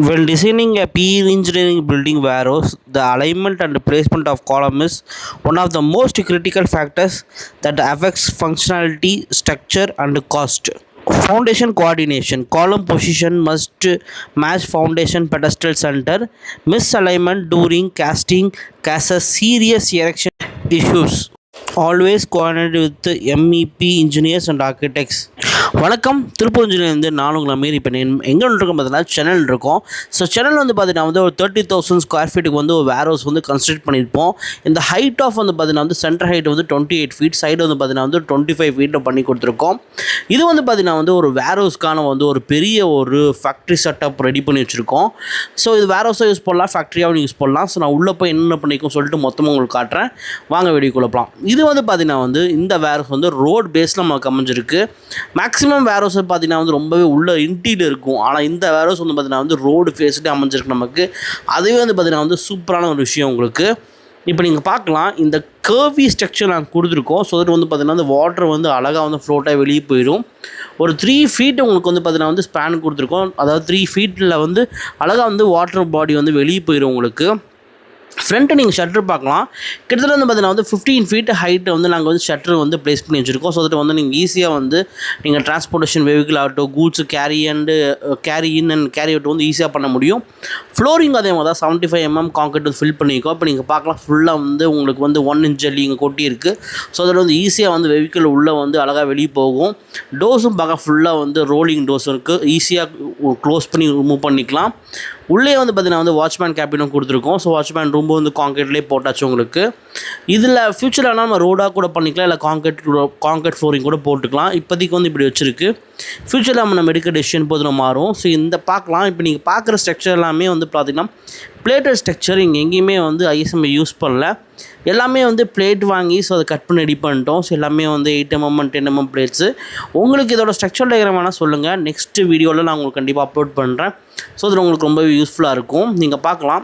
When designing a PE engineering building warehouse, the alignment and placement of column is one of the most critical factors that affects functionality, structure, and cost. Foundation coordination. Column position must match foundation pedestal center. Misalignment during casting causes serious erection issues. Always coordinate with the MEP engineers and architects. வணக்கம். திருப்பூர் இன்ஜினியர்லேருந்து நான் உங்களை மாரி இப்போ எங்கே இருக்கோம் பார்த்தீங்கன்னா சென்னையில் இருக்கோம். ஸோ சென்னையில் வந்து பார்த்தீங்கன்னா வந்து ஒரு 30,000 ஸ்கொயர் ஃபீட்டுக்கு வந்து ஒரு வேர் ஹவுஸ் வந்து கன்ஸ்ட்ரக்ட் பண்ணியிருப்போம். இந்த ஹைட் ஆஃப் வந்து பார்த்தீங்கன்னா வந்து சென்டர் ஹைட் வந்து 28 ஃபீட், சைடு வந்து பார்த்தீங்கன்னா வந்து 25 ஃபீட்டில் பண்ணி கொடுத்துருக்கோம். இது வந்து பார்த்தீங்கன்னா வந்து ஒரு வேர் ஹவுஸ்க்கான வந்து ஒரு பெரிய ஒரு ஃபேக்ட்ரி செட்டப் ரெடி பண்ணி வச்சுருக்கோம். ஸோ இது வேர் ஹவுஸாக யூஸ் பண்ணலாம், ஃபேக்ட்ரியாகவும் யூஸ் பண்ணலாம். ஸோ நான் உள்ளே போய் என்னென்ன பண்ணிக்கும் சொல்லிட்டு மொத்தமாக உங்களுக்கு காட்டுறேன். வாங்க வீடியோக்குள்ளே போகலாம். இது வந்து பார்த்தீங்கன்னா வந்து இந்த வேர் ஹவுஸ் வந்து ரோட் பேஸில் நமக்கு அமைஞ்சிருக்கு. மேக்ஸிமம் வேர் ஹவுஸ் பார்த்தீங்கன்னா வந்து ரொம்பவே உள்ள இன்டீரியர் இருக்கும். ஆனால் இந்த வேர் ஹவுஸ் வந்து பார்த்தீங்கன்னா வந்து ரோடு ஃபேஸ்லேயே அமைஞ்சிருக்கு நமக்கு. அதுவே வந்து பார்த்தீங்கன்னா வந்து சூப்பரான ஒரு விஷயம் உங்களுக்கு. இப்போ நீங்கள் பார்க்கலாம், இந்த கர்வி ஸ்ட்ரக்சர் நாங்கள் கொடுத்துருக்கோம். ஸோ அது வந்து பார்த்தீங்கன்னா அந்த வாட்டர் வந்து அழகாக வந்து ஃப்ளோட்டாக வெளியே போயிடும். ஒரு 3 ஃபீட் உங்களுக்கு வந்து பார்த்தீங்கன்னா வந்து ஸ்பேன் கொடுத்துருக்கோம். அதாவது 3 ஃபீட்டில் வந்து அழகாக வந்து வாட்டர் பாடி வந்து வெளியே போயிடும் உங்களுக்கு. ஃப்ரண்ட்டு நீங்கள் ஷட்டர் பார்க்கலாம். கிட்டத்தட்ட வந்து பார்த்தீங்கன்னா வந்து 15 ஃபீட் ஹைட்டை வந்து நாங்கள் வந்து ஷட்டர் வந்து ப்ளேஸ் பண்ணி வச்சுருக்கோம். ஸோ தட் வந்து நீங்கள் ஈஸியாக வந்து நீங்கள் டிரான்ஸ்போர்ட்டேஷன் வெஹிக்கிள் ஆகட்டும், goods carry in and carry out வந்து ஈஸியாக பண்ண முடியும். ஃப்ளோரிங் அதே மாதிரி தான் 75 mm கான்கிரீட் வந்து ஃபில் பண்ணியிருக்கோம். இப்போ நீங்கள் பார்க்கலாம், ஃபுல்லாக வந்து உங்களுக்கு வந்து 1 inch ஜல்லி இங்கே கொட்டி இருக்குது. ஸோ அதில் வந்து ஈஸியாக வந்து வெஹிக்கிள் உள்ளே வந்து அழகாக வெளியே போகும். டோர்ஸும் பார்க்க ஃபுல்லாக வந்து ரோலிங் டோர்ஸ் இருக்குது. ஈஸியாக க்ளோஸ் பண்ணி ரிமூவ் பண்ணிக்கலாம். உள்ளே வந்து பார்த்தீங்கன்னா வந்து வாட்ச்மேன் கேபினும் கொடுத்துருக்கோம். ஸோ வாட்ச்மேன் ரூம் வந்து கான்கிரீட்லேயே போட்டாச்சு உங்களுக்கு. இதில் ஃப்யூச்சரில் ஆனால் நம்ம ரோடாக கூட பண்ணிக்கலாம், இல்லை கான்கிரீட் ஃப்ளோரிங் கூட போட்டுக்கலாம். இப்போதைக்கு வந்து இப்படி வச்சுருக்கு. ஃப்யூச்சரில் நம்ம எடுக்க டெசிஷன் போது மாறும். ஸோ இந்த பார்க்கலாம். இப்போ நீங்கள் பார்க்குற ஸ்ட்ரக்சர் எல்லாமே வந்து பார்த்திங்கன்னா பிளேட்டட் ஸ்ட்ரக்சர். இங்கே எங்கேயுமே வந்து ஐஎஸ்எம் யூஸ் பண்ணல. எல்லாமே வந்து பிளேட் வாங்கி ஸோ அதை கட் பண்ணி ரெடி பண்ணிட்டோம். ஸோ எல்லாமே வந்து 8 mm and 10 mm பிளேட்ஸு. உங்களுக்கு இதோட ஸ்ட்ரக்சர் டயக்ராம் வேணால் சொல்லுங்கள், நெக்ஸ்ட் வீடியோவில் நான் உங்களுக்கு கண்டிப்பாக அப்லோட் பண்ணுறேன். ஸோ அதில் உங்களுக்கு ரொம்பவே யூஸ்ஃபுல்லாக இருக்கும். நீங்கள் பார்க்கலாம்,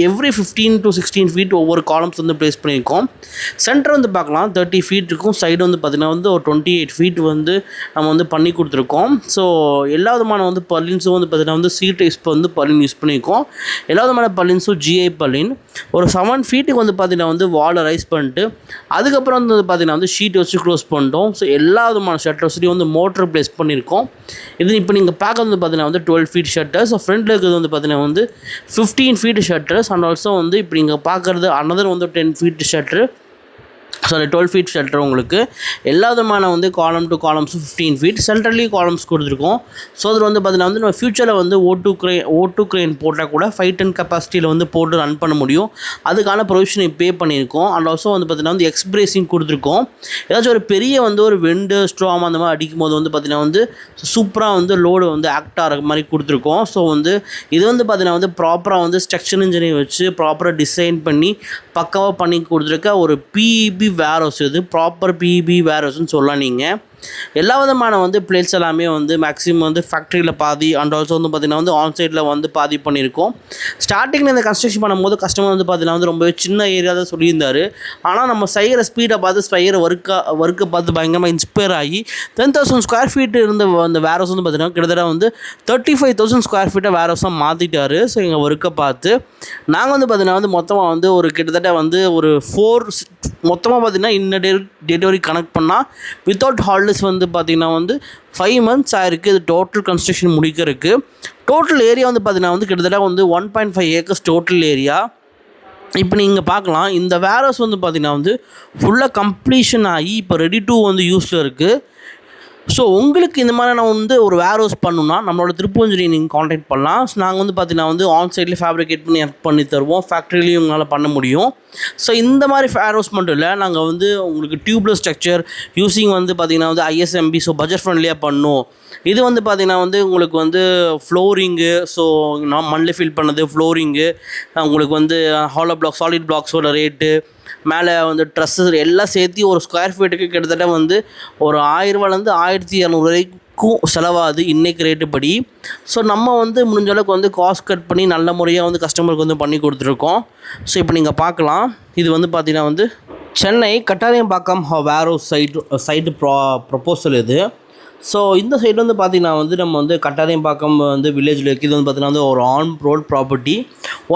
எவ்ரி 15 to 16 ஃபீட் ஒவ்வொரு காலம்ஸ் வந்து ப்ளேஸ் பண்ணியிருக்கோம். சென்டர் வந்து பார்க்கலாம் 30 ஃபீட் இருக்கும். சைடு வந்து பார்த்திங்கன்னா வந்து ஒரு 28 ஃபீட் வந்து நம்ம வந்து பண்ணி கொடுத்துருக்கோம். ஸோ எல்லா விதமான வந்து பர்லின்ஸும் வந்து பார்த்திங்கன்னா வந்து சி டைப்ஸ் வந்து பர்லின் யூஸ் பண்ணியிருக்கோம். எல்லா விதமான பர்லின்ஸும் GI பர்லின். ஒரு 7 ஃபீட்டுக்கு வந்து பார்த்திங்கன்னா வந்து வாலை ரைஸ் பண்ணிட்டு அதுக்கப்புறம் வந்து பார்த்திங்கன்னா வந்து ஷீட் வச்சு க்ளோஸ் பண்ணிட்டோம். ஸோ எல்லா விதமான ஷட்டர்ஸ்லையும் வந்து மோட்டர் ப்ளேஸ் பண்ணியிருக்கோம். இது இப்போ நீங்கள் பார்க்க வந்து பார்த்திங்கன்னா வந்து 12 ஃபீட் ஷட்டர்ஸ். ஸோ ஃப்ரண்ட்டில் இருக்கிறது வந்து பார்த்திங்கன்னா வந்து 15 ஃபீட் ஷட்டர்ஸ். அண்ட் ஆல்சோ வந்து இப்போ நீங்கள் பார்க்குறது அனதர் வந்து 10 feet shutter, sorry 12 feet shutter. உங்களுக்கு எல்லா விதமான வந்து காலம் டு காலம்ஸும் 15 ஃபீட் சென்ட்ரலி காலம்ஸ் கொடுத்துருக்கோம். ஸோ அதில் வந்து பார்த்திங்கன்னா வந்து நம்ம ஃப்யூச்சரில் வந்து O2 crane போட்டால் கூட 5 ton கெப்பாசிட்டியில் வந்து போட்டு ரன் பண்ண முடியும். அதுக்கான ப்ரொவிஷனை பே பண்ணியிருக்கோம். அண்ட் ஆல்சோ வந்து பார்த்திங்கன்னா வந்து எக்ஸ்பிரேசிங் கொடுத்துருக்கோம். ஏதாச்சும் ஒரு பெரிய வந்து ஒரு வெண்டு ஸ்ட்ராம் அந்த மாதிரி அடிக்கும் போது வந்து பார்த்திங்கன்னா வந்து சூப்பராக வந்து லோடு வந்து ஆக்ட் ஆகிற மாதிரி கொடுத்துருக்கோம். ஸோ வந்து இது வந்து பார்த்திங்கன்னா வந்து ப்ராப்பராக வந்து ஸ்ட்ரக்சர் இன்ஜினியர் வச்சு ப்ராப்பராக டிசைன் பண்ணி பக்காவாக பண்ணி கொடுத்துருக்க ஒரு PEB வேர் ஹவுஸ். இது ப்ராப்பர் PEB வேர் ஹவுஸ்ன்னு சொல்லலாம். நீங்கள் எல்லா விதமான வந்து பிளேட்ஸ் எல்லாமே வந்து மேக்ஸிமம் வந்து ஃபேக்ட்ரியில் பாதி அண்ட் ஆல்சோ வந்து பார்த்திங்கன்னா வந்து ஆன்சைட்டில் வந்து பாதி பண்ணியிருக்கோம். ஸ்டார்டிங்கில் இந்த கன்ஸ்ட்ரக்ஷன் பண்ணும்போது கஸ்டமர் வந்து பார்த்திங்கன்னா வந்து ரொம்பவே சின்ன ஏரியா தான் சொல்லியிருந்தார். ஆனால் நம்ம செய்கிற ஸ்பீடை பார்த்து செய்கிற ஒர்க்கை பார்த்து பயங்கரமாக இன்ஸ்பயர் ஆகி 10,000 ஸ்கொயர் ஃபீட் இருந்த அந்த வேர் ஹவுஸ் வந்து பார்த்திங்கன்னா கிட்டத்தட்ட வந்து 35,000 ஸ்கொயர் ஃபீட்டை வேர் ஹவுஸாக மாற்றிட்டார். ஸோ எங்கள் ஒர்க்கை பார்த்து நாங்கள் வந்து பார்த்திங்கன்னா வந்து மொத்தமாக வந்து ஒரு கிட்டத்தட்ட வந்து ஒரு 4 மொத்தமாக பார்த்திங்கன்னா இன்ன டெலிவரி கனெக்ட் பண்ணால் வித்தவுட் ஹாலிடேஸ் வந்து பார்த்திங்கன்னா வந்து 5 months ஆயிருக்கு. இது டோட்டல் கன்ஸ்ட்ரக்ஷன் முடிக்கிறதுக்கு. டோட்டல் ஏரியா வந்து பார்த்திங்கன்னா வந்து கிட்டத்தட்ட வந்து 1.5 acres டோட்டல் ஏரியா. இப்போ நீங்கள் பார்க்கலாம், இந்த வேர் ஹவுஸ் வந்து பார்த்திங்கன்னா வந்து ஃபுல்லாக கம்ப்ளீஷன் ஆகி இப்போ ரெடி டு வந்து யூஸில் இருக்குது. ஸோ உங்களுக்கு இந்த மாதிரி நான் வந்து ஒரு வேர் ஹவுஸ் பண்ணணும்னா நம்மளோட திருப்பூர் இன்ஜினியரிங் நீங்கள் காண்டாக்ட் பண்ணலாம். ஸோ நாங்கள் வந்து பார்த்திங்கன்னா வந்து ஆன்சைட்லேயே ஃபேப்ரிகேட் பண்ணி தருவோம். ஃபேக்ட்ரிலையும் உங்களால் பண்ண முடியும். ஸோ இந்த மாதிரி வேர் ஹவுஸ் மட்டும் இல்லை, நாங்கள் வந்து உங்களுக்கு டியூப்லெஸ் ஸ்ட்ரக்சர் யூஸிங் வந்து பார்த்திங்கன்னா வந்து ISMB, ஸோ பட்ஜெட் ஃப்ரெண்ட்லியாக பண்ணும். இது வந்து பார்த்திங்கன்னா வந்து உங்களுக்கு வந்து ஃப்ளோரிங்கு, ஸோ நான் மண்ணில் ஃபில் பண்ணது ஃப்ளோரிங்கு, உங்களுக்கு வந்து ஹாலோ பிளாக் சாலிட் பிளாக்ஸோட ரேட்டு, மேலே வந்து ட்ரெஸ்ஸஸ் எல்லாம் சேர்த்து ஒரு ஸ்கொயர் ஃபீட்டுக்கு கிட்டத்தட்ட வந்து ஒரு 1000 ரூபாலேருந்து 1200 வரைக்கும் செலவாகுது இன்றைக்கு ரேட்டு படி. ஸோ நம்ம வந்து முடிஞ்ச அளவுக்கு வந்து காஸ்ட் கட் பண்ணி நல்ல முறையாக வந்து கஸ்டமருக்கு வந்து பண்ணி கொடுத்துருக்கோம். ஸோ இப்போ நீங்கள் பார்க்கலாம், இது வந்து பார்த்திங்கன்னா வந்து சென்னை கட்டாரியம்பாக்கம் வேர் ஹவுஸ் சைட்டு ப்ரொப்போசல் இது. ஸோ இந்த சைடு வந்து பார்த்திங்கன்னா வந்து நம்ம வந்து கட்டாயம்பாக்கம் வந்து வில்லேஜில் இருக்குது. இது வந்து பார்த்திங்கன்னா வந்து ஒரு on road property.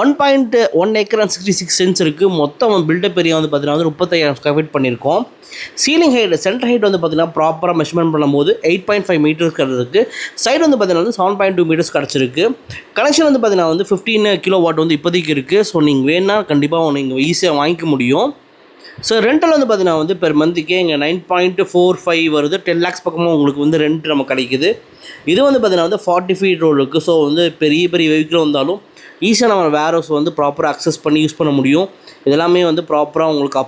1.1 acre and 66 cents இருக்குது. மொத்தம் பில்டப் ஏரியா வந்து பார்த்திங்கன்னா வந்து 35,000 ஸ்கொயர் ஃபீட் பண்ணியிருக்கோம். சீலிங் ஹைட் சென்டர் ஹைட் வந்து பார்த்திங்கன்னா ப்ராப்பராக மெஷர்மெண்ட் பண்ணும்போது 8.5 மீட்டர்ஸ் கிடச்சிருக்கு. சைடு வந்து பார்த்திங்கன்னா வந்து 7.2 மீட்டர்ஸ் கிடச்சிருக்கு. கனெக்ஷன் வந்து பார்த்திங்கன்னா வந்து 15 கிலோ வாட் வந்து இப்போதைக்கு இருக்குது. ஸோ நீங்கள் வேணுன்னா கண்டிப்பாக நீங்கள் ஈஸியாக வாங்கிக்க முடியும். ஸோ ரெண்டல் வந்து பார்த்தீங்கன்னா வந்து பெர் மந்த்துக்கே இங்கே 9.45 வருது. 10 lakhs பக்கமாக உங்களுக்கு வந்து ரெண்ட் நம்ம கிடைக்குது. இது வந்து பார்த்தீங்கன்னா வந்து 40 feet ரோடு இருக்குது. ஸோ வந்து பெரிய பெரிய வெஹிக்கிள் வந்தாலும் ஈஸியாக நம்ம வேர் ஹவுஸ் வந்து ப்ராப்பராக அக்சஸ் பண்ணி யூஸ் பண்ண முடியும். இதெல்லாமே வந்து ப்ராப்பராக உங்களுக்கு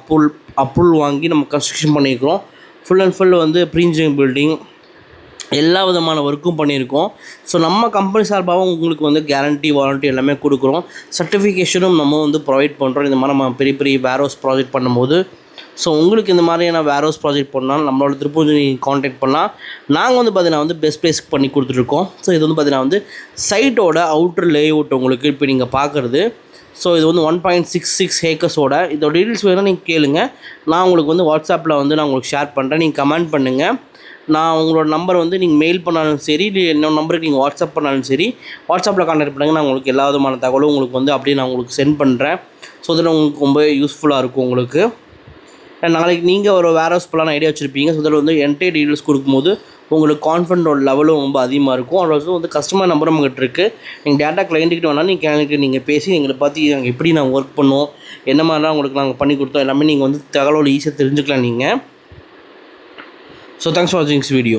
அப்ரூவல் வாங்கி நம்ம கன்ஸ்ட்ரக்ஷன் பண்ணியிருக்கிறோம். ஃபுல் அண்ட் ஃபுல் வந்து ப்ரீ இன்ஜினியரிங் பில்டிங் எல்லா விதமான ஒர்க்கும் பண்ணியிருக்கோம். ஸோ நம்ம கம்பெனி சார்பாகவும் உங்களுக்கு வந்து கேரண்டி வாரண்ட்டி எல்லாமே கொடுக்குறோம். சர்டிஃபிகேஷனும் நம்ம வந்து ப்ரொவைட் பண்ணுறோம். இந்த மாதிரி நம்ம பெரிய பெரிய வேர் ஹவுஸ் ப்ராஜெக்ட் பண்ணும்போது ஸோ உங்களுக்கு இந்த மாதிரியான வேர் ஹவுஸ் ப்ராஜெக்ட் பண்ணாலும் நம்மளோட திருப்பூர் நீங்கள் காண்டாக்ட் பண்ணலாம். நாங்கள் வந்து பார்த்தீங்கன்னா வந்து பெஸ்ட் ப்ளேஸ்க்கு பண்ணி கொடுத்துட்ருக்கோம். ஸோ இது வந்து பார்த்தீங்கன்னா வந்து சைட்டோட அவுட்டர் லேஅவுட் உங்களுக்கு இப்போ நீங்கள் பார்க்குறது. ஸோ இது வந்து 1.66 ஏக்கர்ஸோட. இதோட டீட்டெயில்ஸ் வேணால் நீங்கள் கேளுங்க. நான் உங்களுக்கு வந்து வாட்ஸ்அப்பில் வந்து நான் உங்களுக்கு ஷேர் பண்ணுறேன். நீங்கள் கமெண்ட் பண்ணுங்கள். நான் உங்களோட நம்பர் வந்து நீங்கள் மெயில் பண்ணாலும் சரி, இல்லை என்னோட நம்பருக்கு நீங்கள் வாட்ஸ்அப் பண்ணாலும் சரி, வாட்ஸ்அப்பில் கான்டாக்ட் பண்ணுங்கள். நான் உங்களுக்கு எல்லா விதமான தகவலும் உங்களுக்கு வந்து அப்படியே நான் உங்களுக்கு சென்ட் பண்ணுறேன். ஸோ அதில் உங்களுக்கு ரொம்ப யூஸ்ஃபுல்லாக இருக்கும் உங்களுக்கு. நாளைக்கு நீங்கள் ஒரு வேர் ஹவுஸ் பிளான் ஐடியா வச்சுருப்பீங்க. ஸோ அதில் வந்து என்டையர் டீட்டெயில்ஸ் கொடுக்கும்போது உங்களுக்கு கான்ஃபிடென்ட்டோட லெவலும் ரொம்ப அதிகமாக இருக்கும். ஆல்சோ வந்து கஸ்டமர் நம்பர் நம்மகிட்ட இருக்குது. நீங்கள் டேட்டா கிளைண்ட்டுக்கிட்ட வேணால் நீங்கள் பேசி எங்களை பார்த்து நாங்கள் எப்படி நாங்கள் ஒர்க் பண்ணுவோம், என்ன மாதிரிலாம் உங்களுக்கு நாங்கள் பண்ணி கொடுத்தோம் எல்லாமே நீங்கள் வந்து தகவலோடு ஈஸியாக தெரிஞ்சுக்கலாம் நீங்கள். So thanks for watching this video.